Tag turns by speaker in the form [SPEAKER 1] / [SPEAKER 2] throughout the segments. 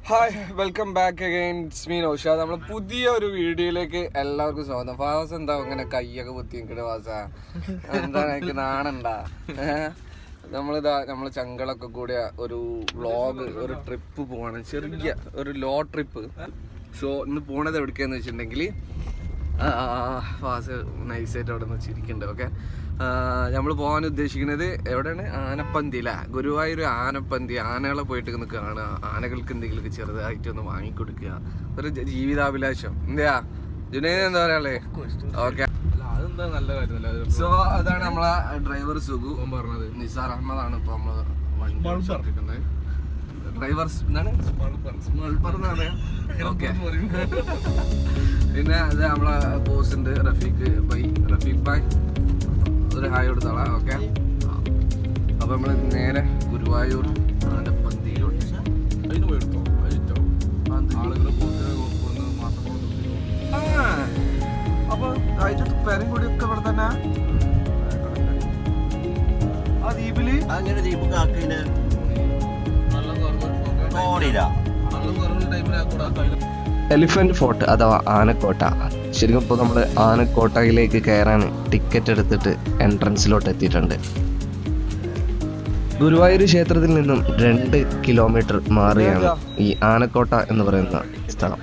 [SPEAKER 1] Hi welcome back again it's me Naushad. നമ്മൾ പുതിയ ഒരു വീഡിയോയിലേക്ക് എല്ലാവർക്കും സ്വാഗതം. ഫാസ് എന്താ ഇങ്ങനെ കയ്യൊക്കെ പൊത്തി നിൽക്കണ ഫാസ? എന്താ എനിക്ക് നാണണ്ടാ? നമ്മള് ചങ്കളൊക്കെ കൂടിയ ഒരു വ്ളോഗ്, ഒരു ട്രിപ്പ് പോവാണ്, ചെറിയ ഒരു ലോ ട്രിപ്പ്. സോ ഇന്ന് പോണത് എവിടേക്കാന്ന് വെച്ചിട്ടുണ്ടെങ്കിൽ ഫാസ് നൈസായിട്ട് അവിടെ നിന്ന് ചിരിക്കുന്നുണ്ട്. ഓക്കെ, നമ്മൾ പോകാൻ ഉദ്ദേശിക്കുന്നത് എവിടെയാണ്? ആനപ്പന്തി അല്ലേ? ഗുരുവായൂർ ആനപ്പന്തി. ആനകളെ പോയിട്ട് ഒന്ന് കാണുക, ആനകൾക്ക് എന്തെങ്കിലുമൊക്കെ ചെറുതായിട്ടൊന്ന് വാങ്ങിക്കൊടുക്കുക, ഒരു ജീവിതാഭിലാഷം. എന്താ ജുനൈദ്, എന്താ പറയാളേ? ഓക്കെ, സോ അതാണ് നമ്മളെ ഡ്രൈവർ സുഗു പറഞ്ഞത്. നിസാർ അഹമ്മദാണ് ഇപ്പൊ നമ്മള് വണ്ടി ഡ്രൈവർ. എന്താണ് ഓക്കെ. പിന്നെ അത് നമ്മളെ ബോസ് ഉണ്ട്, റഫീഖ് ഭായ്, ഒരു ഹായ് കൊടുത്തോളാം. ഓക്കെ, അപ്പൊ നമ്മള് നേരെ ഗുരുവായൂർ ആനപ്പന്തിയിലോട്ട്. അപ്പൊ അതിന്റെ പേരും കൂടിയൊക്കെ ഇവിടെ തന്നെ ആ ദ്വീപില്
[SPEAKER 2] അങ്ങനെ ദ്വീപ് കാക്കിന്
[SPEAKER 3] എലിഫന്റ് ഫോർട്ട് അഥവാ ആനക്കോട്ട. ശരിക്കും ഇപ്പോൾ നമ്മൾ ആനക്കോട്ടയിലേക്ക് കയറാൻ ടിക്കറ്റ് എടുത്തിട്ട് എൻട്രൻസിലോട്ട് എത്തിയിട്ടുണ്ട്. ഗുരുവായൂർ ക്ഷേത്രത്തിൽ നിന്നും 2 കിലോമീറ്റർ മാറിയാണ് ഈ ആനക്കോട്ട എന്ന് പറയുന്ന സ്ഥലം.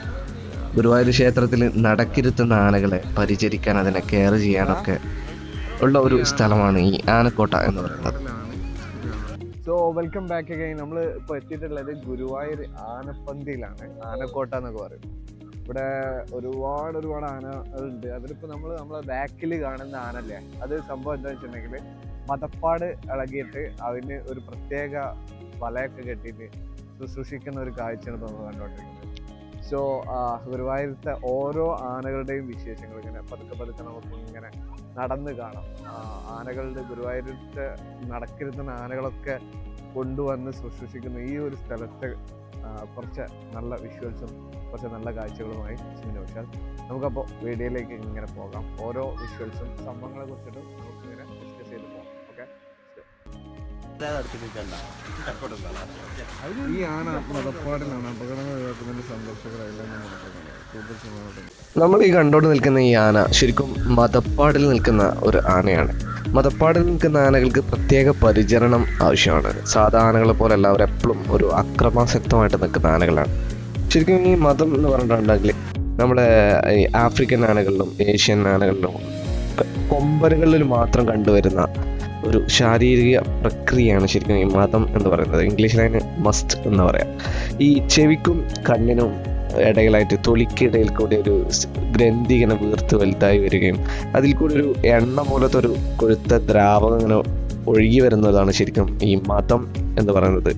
[SPEAKER 3] ഗുരുവായൂർ ക്ഷേത്രത്തിൽ നടക്കിരുത്തുന്ന ആനകളെ പരിചരിക്കാൻ, അതിനെ കെയർ ചെയ്യാനൊക്കെ ഉള്ള ഒരു സ്ഥലമാണ് ഈ ആനക്കോട്ട എന്ന് പറയുന്നത്.
[SPEAKER 1] So welcome back again. നമ്മൾ ഇപ്പോൾ എത്തിയിട്ടുള്ളത് ഗുരുവായൂർ ആനപ്പന്തിയിലാണ്. ആനക്കോട്ട എന്നൊക്കെ പറയും. ഇവിടെ ഒരുപാട് ആനകളുണ്ട്. അതിലിപ്പോൾ നമ്മളെ ബാക്കിൽ കാണുന്ന ആനല്ലേ, അത് സംഭവം എന്താ വെച്ചിട്ടുണ്ടെങ്കിൽ മതപ്പാട് ഇളകിയിട്ട് അതിന് ഒരു പ്രത്യേക വലയൊക്കെ കെട്ടിയിട്ട് ശുശ്രൂഷിക്കുന്ന ഒരു കാഴ്ചയാണ് നമ്മൾ കണ്ടുകൊണ്ടിരിക്കുന്നത്. സോ ഗുരുവായൂരത്തെ ഓരോ ആനകളുടെയും വിശേഷങ്ങൾ ഇങ്ങനെ പതുക്കെ നമുക്ക് ഇങ്ങനെ നടന്ന് കാണാം. ആനകളുടെ ഗുരുവായൂരത്തെ നടക്കിരുത്തുന്ന ആനകളൊക്കെ കൊണ്ടുവന്ന് ശുശ്രൂഷിക്കുന്ന ഈ ഒരു സ്ഥലത്തെ കുറച്ച് നല്ല വിഷ്വൽസും കുറച്ച് നല്ല കാഴ്ചകളുമായി നൗഷാദ്. നമുക്കപ്പോൾ വീഡിയോയിലേക്ക് ഇങ്ങനെ പോകാം. ഓരോ വിഷ്വൽസും സംഭവങ്ങളെ കുറിച്ചിട്ടും നമുക്ക് ഇങ്ങനെ ഡിസ്കസ് ചെയ്ത് പോകാം. ഓക്കെ, ഈ ആന മതപ്പാടിലാണ് അപകടങ്ങൾ കേൾക്കുന്നതിന് സന്ദർശകരെല്ലാം
[SPEAKER 3] നമ്മൾ ഈ കണ്ടോണ്ട് നിൽക്കുന്ന ഈ ആന ശരിക്കും മതപ്പാടിൽ നിൽക്കുന്ന ഒരു ആനയാണ്. മതപ്പാടിൽ നിൽക്കുന്ന ആനകൾക്ക് പ്രത്യേക പരിചരണം ആവശ്യമാണ്. സാധാ ആനകളെ പോലെ എല്ലാവരും എപ്പോഴും ഒരു അക്രമാസക്തമായിട്ട് നിൽക്കുന്ന ആനകളാണ്. ശരിക്കും ഈ മതം എന്ന് പറഞ്ഞിട്ടുണ്ടെങ്കിൽ നമ്മുടെ ഈ ആഫ്രിക്കൻ ആനകളിലും ഏഷ്യൻ ആനകളിലും കൊമ്പനുകളിൽ മാത്രം കണ്ടുവരുന്ന ഒരു ശാരീരിക പ്രക്രിയയാണ് ശരിക്കും ഈ മതം എന്ന് പറയുന്നത്. ഇംഗ്ലീഷിൽ അതിന് മസ്റ്റ് എന്ന് പറയാം. ഈ ചെവിക്കും കണ്ണിനും ഇടയിലായിട്ട് തൊലിക്കിടയിൽ കൂടി ഒരു ഗ്രന്ഥി ഇങ്ങനെ വീർത്ത് വലുതായി വരികയും അതിൽ കൂടി ഒരു എണ്ണ പോലത്തെ ഒരു കൊഴുത്ത ദ്രാവകം ഇങ്ങനെ ഒഴുകി വരുന്നതാണ് ശരിക്കും ഈ മതം എന്ന് പറയുന്നത്.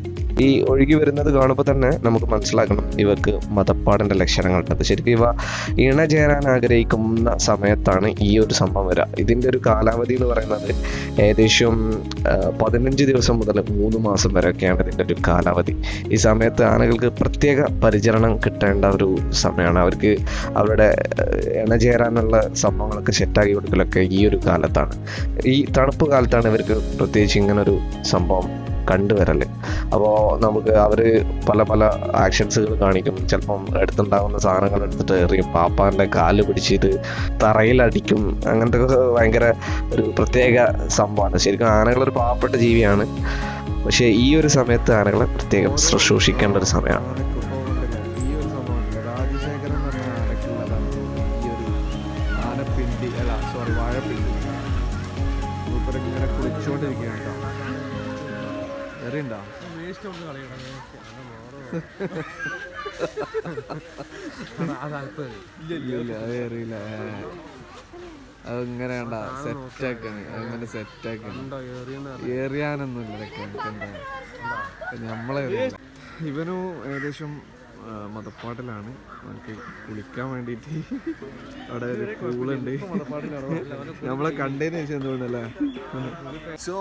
[SPEAKER 3] ഈ ഒഴുകി വരുന്നത് കാണുമ്പോൾ തന്നെ നമുക്ക് മനസ്സിലാക്കണം ഇവർക്ക് മതപ്പാടിൻ്റെ ലക്ഷണങ്ങളുണ്ട്. ശരിക്കും ഇവ ഇണചേരാൻ ആഗ്രഹിക്കുന്ന സമയത്താണ് ഈ ഒരു സംഭവം വരിക. ഇതിൻ്റെ ഒരു കാലാവധി എന്ന് പറയുന്നത് ഏകദേശം 15 ദിവസം മുതൽ 3 മാസം വരെയൊക്കെയാണ് ഇതിൻ്റെ ഒരു കാലാവധി. ഈ സമയത്ത് ആനകൾക്ക് പ്രത്യേക പരിചരണം കിട്ടേണ്ട ഒരു സമയമാണ്. അവർക്ക് അവരുടെ ഇണചേരാനുള്ള സംഭവങ്ങളൊക്കെ സെറ്റാക്കി കൊടുക്കലൊക്കെ ഈ ഒരു കാലത്താണ്. ഈ തണുപ്പ് കാലത്താണ് ഇവർക്ക് പ്രത്യേകിച്ച് ഇങ്ങനൊരു സംഭവം കണ്ടുവരല്. അപ്പോൾ നമുക്ക് അവർ പല ആക്ഷൻസുകൾ കാണിക്കും. ചിലപ്പം അടുത്തുണ്ടാകുന്ന സാധനങ്ങൾ എടുത്തിട്ട് എറിയും, പാപ്പാൻ്റെ കാല് പിടിച്ചിട്ട് തറയിലടിക്കും. അങ്ങനത്തെ ഭയങ്കര ഒരു പ്രത്യേക സംഭവമാണ്. ശരിക്കും ആനകളൊരു പാവപ്പെട്ട ജീവിയാണ്. പക്ഷേ ഈ ഒരു സമയത്ത് ആനകളെ പ്രത്യേകം ശുശ്രൂഷിക്കേണ്ട ഒരു സമയമാണ്.
[SPEAKER 1] അതിങ്ങനെ സെറ്റാക്കാണ്, അങ്ങനെ സെറ്റാക്കാണ്. ഏറിയാനൊന്നുമില്ല ഇതൊക്കെ. എനിക്കെന്താ നമ്മളെ ഇവനും ഏകദേശം മതപ്പാട്ടിലാണ്. നമുക്ക് കുളിക്കാൻ വേണ്ടിയിട്ട് അവിടെ ഒരു പൂളുണ്ട്. നമ്മളെ കണ്ടതിന് ശേഷം എന്തുകൊണ്ടല്ലേ. സോ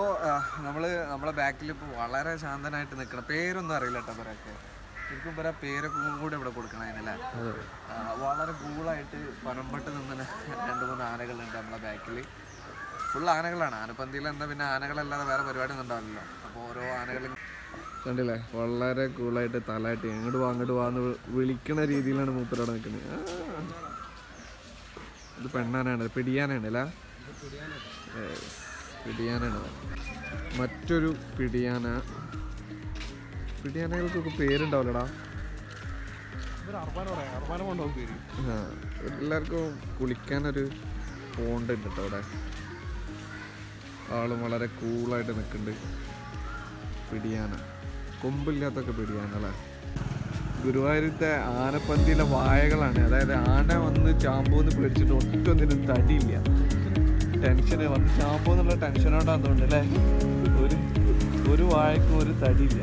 [SPEAKER 1] നമ്മളെ ബാക്കിൽ ഇപ്പോൾ വളരെ ശാന്തനായിട്ട് നിൽക്കണം. പേരൊന്നും അറിയില്ല കേട്ടോ ഇവരൊക്കെ. ശരിക്കും ഇവരെ പേരൊക്കെ കൂടെ ഇവിടെ കൊടുക്കണം അതിനല്ലേ. വളരെ കൂളായിട്ട് പനമ്പട്ട് നിന്ന 2-3 ആനകളുണ്ട് നമ്മളെ ബാക്കിൽ. ഫുൾ ആനകളാണ്. ആനപ്പന്തിയിൽ എന്താ പിന്നെ ആനകളല്ലാതെ വേറെ പരിപാടി ഒന്നും ഉണ്ടാവില്ലല്ലോ. അപ്പോൾ ഓരോ ആനകളും കണ്ടില്ലേ, വളരെ കൂളായിട്ട് തലയാട്ടി അങ്ങോട്ട് വാന്ന് വിളിക്കണ രീതിയിലാണ് മൂപ്പരോടെ നിൽക്കുന്നത്. ഇത് പെണ്ണാനാണ്, പിടിയാനാണ് അല്ല, പിടിയാനാണ്. മറ്റൊരു പിടിയാനകൾക്കൊക്കെ പേരുണ്ടാവില്ലടാ. എല്ലാവർക്കും കുളിക്കാനൊരു പോണ്ട് ഉണ്ട് കേട്ടോ അവിടെ. ആളും വളരെ കൂളായിട്ട് നിൽക്കുന്നുണ്ട്. പിടിയാന, കൊമ്പില്ലാത്തൊക്കെ പിടിയാന അല്ലേ. ഗുരുവായൂരത്തെ ആനപ്പന്തിയിലെ വായകളാണ്. അതായത് ആന വന്ന് ചാമ്പൂന്ന് പിടിച്ചിട്ട് ഒറ്റൊന്നിനും തടിയില്ല. ടെൻഷന് വന്ന് ചാമ്പൂ എന്നുള്ള ടെൻഷനോണ്ടാന്ന് തോന്നുന്നു അല്ലേ. ഒരു വാഴക്കും ഒരു തടിയില്ല.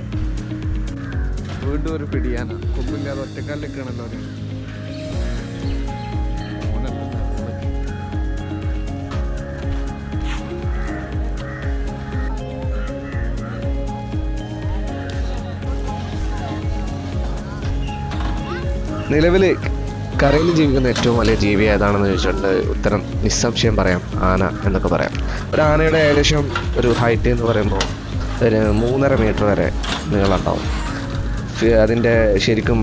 [SPEAKER 1] വീണ്ടും ഒരു പിടിയാന, കൊമ്പില്ലാതെ ഒറ്റക്കാലിൽ നിൽക്കണല്ലോ അത്.
[SPEAKER 3] നിലവിൽ കരയിൽ ജീവിക്കുന്ന ഏറ്റവും വലിയ ജീവി ഏതാണെന്ന് ചോദിച്ചിട്ടുണ്ട്. ഉത്തരം നിസ്സംശയം പറയാം, ആന എന്നൊക്കെ പറയാം. ഒരു ആനയുടെ ഏകദേശം ഒരു ഹൈറ്റ് എന്ന് പറയുമ്പോൾ ഒരു 3.5 മീറ്റർ വരെ നീളം ഉണ്ടാവും. അതിൻ്റെ ശരിക്കും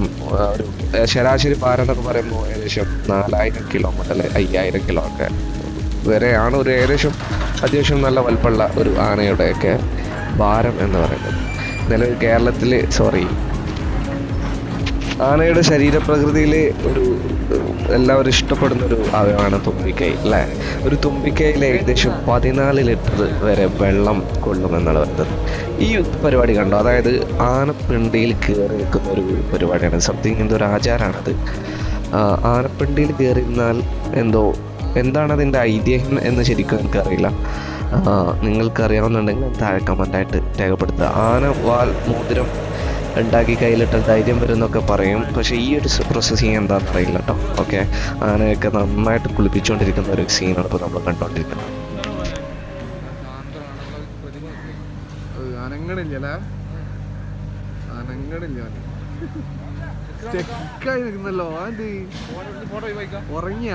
[SPEAKER 3] ഒരു ശരാശരി ഭാരം എന്നൊക്കെ പറയുമ്പോൾ ഏകദേശം 4000 കിലോ മുതൽ 5000 കിലോ ഒക്കെ വരെയാണ് ഒരു ഏകദേശം അത്യാവശ്യം നല്ല വലുപ്പമുള്ള ഒരു ആനയുടെയൊക്കെ ഭാരം എന്ന് പറയുന്നത്. നിലവിൽ കേരളത്തിൽ ആനയുടെ ശരീരപ്രകൃതിയിൽ ഒരു എല്ലാവരും ഇഷ്ടപ്പെടുന്ന ഒരു അവയവമാണ് തുമ്പിക്കൈ അല്ലേ. ഒരു തുമ്പിക്കൈയിൽ ഏകദേശം 14 ലിറ്റർ വരെ വെള്ളം കൊള്ളുമെന്നാണ് പറയുന്നത്. ഈ പരിപാടി കണ്ടോ, അതായത് ആനപ്പിണ്ടിയിൽ കയറി നിൽക്കുന്ന ഒരു പരിപാടിയാണ്. സംതിങ് എന്തോ ഒരു ആചാരമാണത്. ആനപ്പിണ്ടിയിൽ കയറി നിന്നാൽ എന്താണ് അതിൻ്റെ ഐതിഹ്യം എന്ന് ശരിക്കും എനിക്കറിയില്ല. നിങ്ങൾക്കറിയാവുന്നുണ്ടെങ്കിൽ താഴെ കമൻ്റായിട്ട് രേഖപ്പെടുത്തുക. ആന വാൽ മോതിരം ഉണ്ടാക്കി കയ്യിലിട്ട ധൈര്യം വരും എന്നൊക്കെ പറയും. പക്ഷേ ഈ ഒരു പ്രോസസ്സിങ് എന്താണെന്ന് അറിയില്ല കേട്ടോ. ഓക്കെ, ആനയൊക്കെ നന്നായിട്ട് കുളിപ്പിച്ചുകൊണ്ടിരിക്കുന്ന ഒരു സീനാണ് ഇപ്പോൾ നമ്മൾ കണ്ടുകൊണ്ടിരിക്കുന്നത്.
[SPEAKER 1] നിൽക്കുന്നല്ലോ. ഉറങ്ങിയ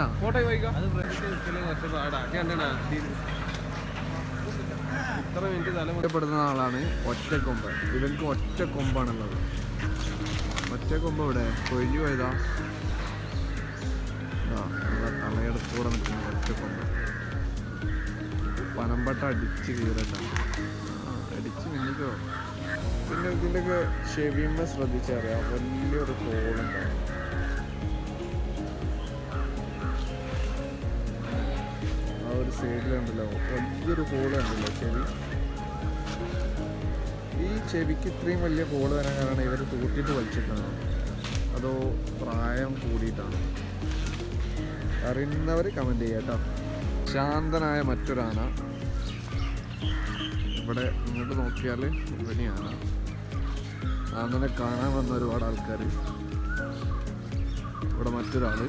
[SPEAKER 1] പ്പെടുന്ന ആളാണ് ഒറ്റക്കൊമ്പ്. ഇവർക്ക് ഒറ്റ കൊമ്പാണുള്ളത്. ഒറ്റ കൊമ്പ് ഇവിടെ കൊഴിഞ്ഞു പോയതാ. തലയെടുപ്പൂടെ നിൽക്കുന്ന ഒറ്റക്കൊമ്പ്. പനമ്പട്ട അടിച്ച് കീറട്ടാണ്, അടിച്ച് മിന്നിക്കോ. പിന്നെ ഇതിൻ്റെയൊക്കെ ചെവിയുമ്മ ശ്രദ്ധിച്ചറിയാം, വലിയൊരു ഹോളുണ്ടാവും. ആ ഒരു സൈഡിലുണ്ടല്ലോ വലിയൊരു ഹോള് ഉണ്ടല്ലോ ചെവി. ഈ ചെവിക്ക് ഇത്രയും വലിയ ഹോള് വരാൻ കാരണം ഇവർ തൂട്ടിട്ട് വലിച്ചിട്ടാണ്, അതോ പ്രായം കൂടിയിട്ടാണ്? അറിയുന്നവർ കമൻറ്റ് ചെയ്യാം കേട്ടോ. ശാന്തനായ മറ്റൊരാന ഇവിടെ ഇങ്ങോട്ട് നോക്കിയാൽ ഇവിടെയാണ്. ആനനെ കാണാൻ വന്ന ഒരുപാട് ആൾക്കാർ. ഇവിടെ മറ്റൊരാൾ.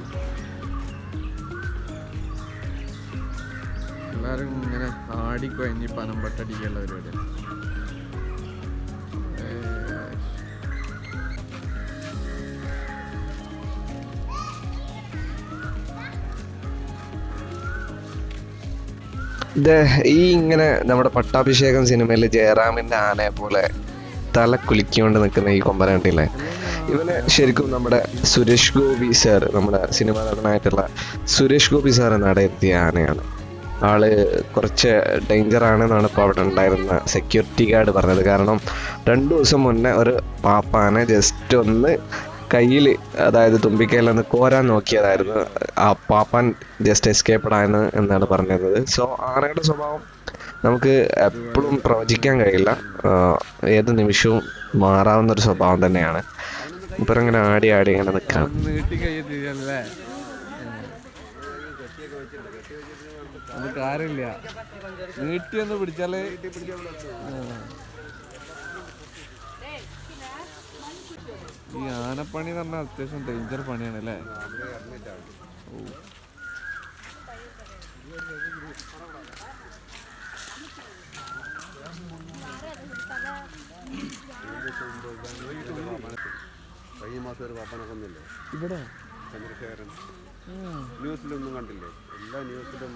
[SPEAKER 1] എല്ലാവരും ഇങ്ങനെ ആടിക്കൊഴഞ്ഞ് പനമ്പട്ടടിക്കുള്ള പരിപാടിയാണ്.
[SPEAKER 3] ഈ ഇങ്ങനെ നമ്മുടെ പട്ടാഭിഷേകം സിനിമയിൽ ജയറാമിൻ്റെ ആനയെ പോലെ തല കുലുക്കിക്കൊണ്ട് നിൽക്കുന്ന ഈ കൊമ്പനെ കണ്ടില്ലേ? ഇവന് ശരിക്കും നമ്മുടെ സുരേഷ് ഗോപി സാർ, നമ്മുടെ സിനിമാ നടനായിട്ടുള്ള സുരേഷ് ഗോപി സാർ നടത്തിയ ആനയാണ്. ആള് കുറച്ച് ഡേഞ്ചർ ആണെന്നാണ് ഇപ്പോൾ അവിടെ ഉണ്ടായിരുന്ന സെക്യൂരിറ്റി ഗാർഡ് പറഞ്ഞത്. കാരണം 2 ദിവസം മുന്നേ ഒരു പാപ്പാനെ ജസ്റ്റ് ഒന്ന് കയ്യിൽ, അതായത് തുമ്പിക്കൈയിലൊന്ന് കോരാൻ നോക്കിയതായിരുന്നു. ആ പാപ്പാൻ ജസ്റ്റ് എസ്കേപ്ഡ് ആയെന്ന് എന്നാണ് പറഞ്ഞത്. സോ ആനയുടെ സ്വഭാവം നമുക്ക് എപ്പോഴും പ്രവചിക്കാൻ കഴിയില്ല. ഏത് നിമിഷവും മാറാവുന്ന ഒരു സ്വഭാവം തന്നെയാണ്. ഇപ്പം ഇങ്ങനെ ആടി ഇങ്ങനെ നിൽക്കാം.
[SPEAKER 1] അത് കാര്യമില്ല, നീട്ടിയൊന്ന് പിടിച്ചാലേ. ഈ ആനപ്പണി എന്ന് പറഞ്ഞാൽ അത്യാവശ്യം ഡേഞ്ചർ പണിയാണ് അല്ലേ?
[SPEAKER 2] കഴിഞ്ഞ മാസം ഒരു പാപ്പനെ കൊന്നില്ലേ
[SPEAKER 1] ഇവിടെ
[SPEAKER 2] ചന്ദ്രശേഖരൻ? ന്യൂസിലൊന്നും കണ്ടില്ലേ? എല്ലാ ന്യൂസിലും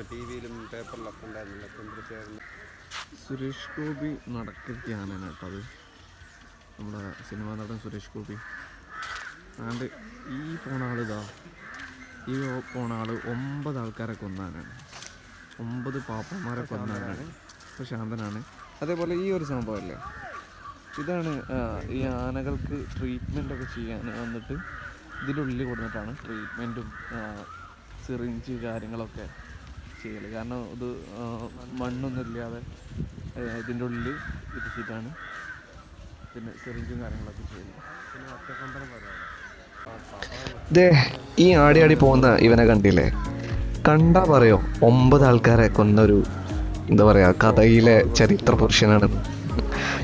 [SPEAKER 2] TV-യിലും പേപ്പറിലൊക്കെ ഉണ്ടായിരുന്നില്ല ചന്ദ്രശേഖരൻ.
[SPEAKER 1] സുരേഷ് ഗോപി നടക്കുകയാണ് കേട്ടോ. അത് നമ്മുടെ സിനിമാ നടൻ സുരേഷ് ഗോപി. അതുകൊണ്ട് ഈ പോണ ആളിതാ, ഈ പോണ ആള് 9 ആൾക്കാരെ കൊന്നാനാണ്, 9 പാപ്പന്മാരെ കൊന്നാനാണ്. ഇപ്പോൾ ശാന്തനാണ്. അതേപോലെ ഈ ഒരു സംഭവമല്ലേ, ഇതാണ് ഈ ആനകൾക്ക് ട്രീറ്റ്മെൻറ്റൊക്കെ ചെയ്യാൻ വന്നിട്ട് ഇതിൻ്റെ ഉള്ളിൽ കൊടുത്തിട്ടാണ് ട്രീറ്റ്മെൻറ്റും സിറിഞ്ച് കാര്യങ്ങളൊക്കെ ചെയ്യൽ. കാരണം ഇത് മണ്ണൊന്നും ഇല്ലാതെ ഇതിൻ്റെ ഉള്ളിൽ ഇരുത്തിയിട്ടാണ് പിന്നെ സിറിഞ്ചും കാര്യങ്ങളൊക്കെ ചെയ്യുന്നത്.
[SPEAKER 3] ദേ ഈ ആടി ആടി പോകുന്ന ഇവനെ കണ്ടില്ലേ? കണ്ടാ പറയോ 9 ആൾക്കാരെ കൊന്നൊരു എന്താ പറയുക കഥയിലെ ചരിത്ര പുരുഷനാണ്.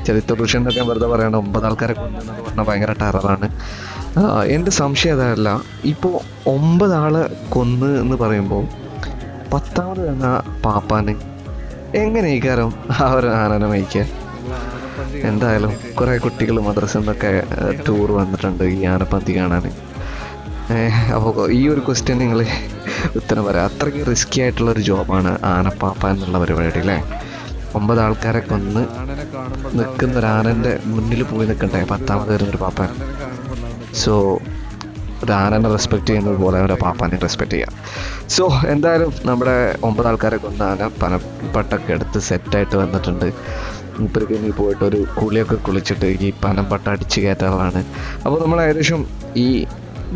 [SPEAKER 3] ചരിത്ര പുരുഷൻ എന്നൊക്കെ വെറുതെ പറയണ്ട, 9 ആൾക്കാരെ കൊന്നെന്നൊക്കെ പറഞ്ഞാൽ ഭയങ്കര ടെററാണ്. എൻ്റെ സംശയം അതല്ല, ഇപ്പോൾ 9 ആളെ കൊന്ന് എന്ന് പറയുമ്പോൾ 10ാമത് എന്ന പാപ്പാന് എങ്ങനെ ഈ കാര്യം ആ ഒരു ആനനെ മേയ്ക്കുക? എന്തായാലും കുറേ കുട്ടികൾ മദ്രസയിൽ നിന്നൊക്കെ ടൂർ വന്നിട്ടുണ്ട് ഈ ആനപ്പന്തി കാണാൻ. അപ്പോൾ ഈ ഒരു ക്വസ്റ്റ്യൻ നിങ്ങൾ ഉത്തരം പറയാം. അത്രയ്ക്ക് റിസ്കി ആയിട്ടുള്ളൊരു ജോബാണ് ആനപ്പാപ്പ എന്നുള്ള പരിപാടി അല്ലേ? 9 ആൾക്കാരെ കൊന്ന് നിൽക്കുന്ന ഒരു ആനൻ്റെ മുന്നിൽ പോയി നിൽക്കണ്ടേ 10ാമത് വരുന്നൊരു പാപ്പാൻ. സോ ഒരു ആനനെ റെസ്പെക്റ്റ് ചെയ്യുന്നത് പോലെ ഒരു പാപ്പാനെ റെസ്പെക്റ്റ് ചെയ്യാം. സോ എന്തായാലും നമ്മുടെ 9 ആൾക്കാരെ കൊന്ന ആന പനപ്പട്ടൊക്കെ എടുത്ത് സെറ്റായിട്ട് വന്നിട്ടുണ്ട്. മൂപ്പർക്ക് ഇനി പോയിട്ട് ഒരു കുളിയൊക്കെ കുളിച്ചിട്ട് ഈ പനമ്പട്ട അടിച്ച് കയറ്റാറാണ്. അപ്പോൾ നമ്മൾ ഏകദേശം ഈ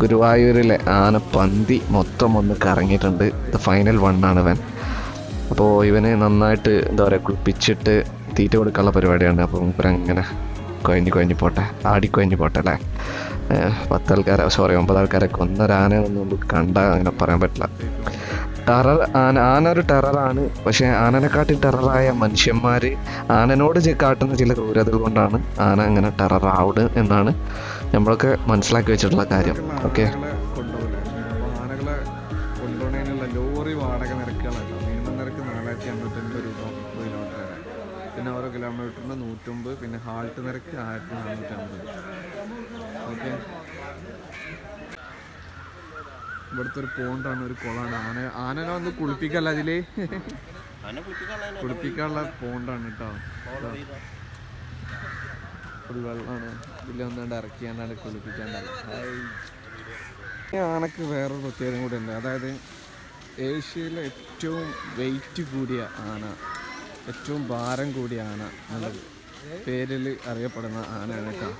[SPEAKER 3] ഗുരുവായൂരിലെ ആനപ്പന്തി മൊത്തം ഒന്ന് കറങ്ങിയിട്ടുണ്ട്. ഇത് ഫൈനൽ 1 ആണ് ഇവൻ. അപ്പോൾ ഇവന് നന്നായിട്ട് എന്താ പറയുക കുളിപ്പിച്ചിട്ട് തീറ്റ കൊടുക്കാനുള്ള പരിപാടിയാണ്. അപ്പോൾ മൂപ്പരങ്ങനെ കുഴഞ്ഞു പോട്ടെ, ആടിക്കുഴഞ്ഞു പോട്ടെ അല്ലേ. 9 ആൾക്കാരെ കൊന്നൊരാനയൊന്നും നമുക്ക് കണ്ടാൽ അങ്ങനെ പറയാൻ പറ്റില്ല. ആന ഒരു ടെററാണ്. പക്ഷേ ആനനെക്കാട്ടി ടെററായ മനുഷ്യന്മാർ ആനനോട് കാട്ടുന്ന ചില ക്രൂരതകൾ കൊണ്ടാണ് ആന അങ്ങനെ ടെററാവുന്നത് എന്നാണ് നമ്മളൊക്കെ മനസ്സിലാക്കി വെച്ചിട്ടുള്ള കാര്യം. ഓക്കെ,
[SPEAKER 1] ആനകളെ കൊണ്ടുപോകുന്നതിനുള്ള ലോറി വാടക നിരക്കുകളല്ല. മിനിമം നിരക്ക് 4550 രൂപ കിലോമീറ്റർ വരെ. പിന്നെ ഓരോ കിലോമീറ്ററിന് 150, പിന്നെ ഹാൾട്ട് നിരക്ക് 1450. ഓക്കെ, ഇവിടുത്തെ ഒരു പോണ്ടാണ്, ഒരു കുളമാണ്. ആനനെ വന്ന് കുളിപ്പിക്കല്ല, അതില് കുളിപ്പിക്കാനുള്ള പോണ്ടാണ് കേട്ടോ. ഫുൾ വെള്ളമാണ്. ഇതിലൊന്നുകൊണ്ട് ഇറക്കിയാണ്ടാണ് കുളിപ്പിക്കാണ്ടാണ്. ഈ ആനക്ക് വേറൊരു പ്രത്യേകത കൂടെ ഉണ്ട്. അതായത് ഏഷ്യയിലെ ഏറ്റവും വെയിറ്റ് കൂടിയ ആന, ഏറ്റവും ഭാരം കൂടിയ ആന എന്നുള്ള പേരിൽ അറിയപ്പെടുന്ന ആനയാണ് കേട്ടോ.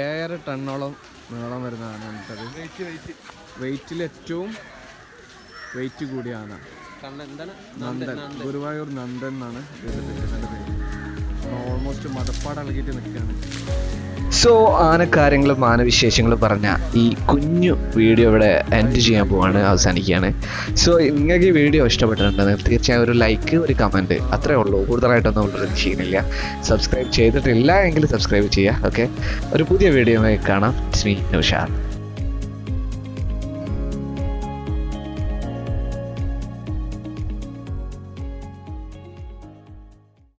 [SPEAKER 1] 7 ടണ്ണോളം നീളം വരുന്ന ആനയാണ് കേട്ടത്. വെയിറ്റിൽ ഏറ്റവും വെയിറ്റ് കൂടിയ ആന നന്ദൻ, ഗുരുവായൂർ നന്ദൻ എന്നാണ് ഇതിൻ്റെ പേര്. ഓൾമോസ്റ്റ് മതപ്പാട് ഇളകിയിട്ട് നിൽക്കുകയാണ്.
[SPEAKER 3] സോ ആനക്കാര്യങ്ങളും ആനവിശേഷങ്ങളും പറഞ്ഞ ഈ കുഞ്ഞു വീഡിയോ ഇവിടെ എൻഡ് ചെയ്യാൻ പോവാണ്, അവസാനിക്കുകയാണ്. സോ നിങ്ങൾക്ക് ഈ വീഡിയോ ഇഷ്ടപ്പെട്ടിട്ടുണ്ടെങ്കിൽ തീർച്ചയായും ഒരു ലൈക്ക്, ഒരു കമൻറ്റ്, അത്രേ ഉള്ളൂ. കൂടുതലായിട്ടൊന്നും നമ്മൾ ചെയ്യുന്നില്ല. സബ്സ്ക്രൈബ് ചെയ്തിട്ടില്ല എങ്കിൽ സബ്സ്ക്രൈബ് ചെയ്യുക. ഓക്കെ, ഒരു പുതിയ വീഡിയോയുമായി കാണാം. ശ്രീ നൗഷാദ്.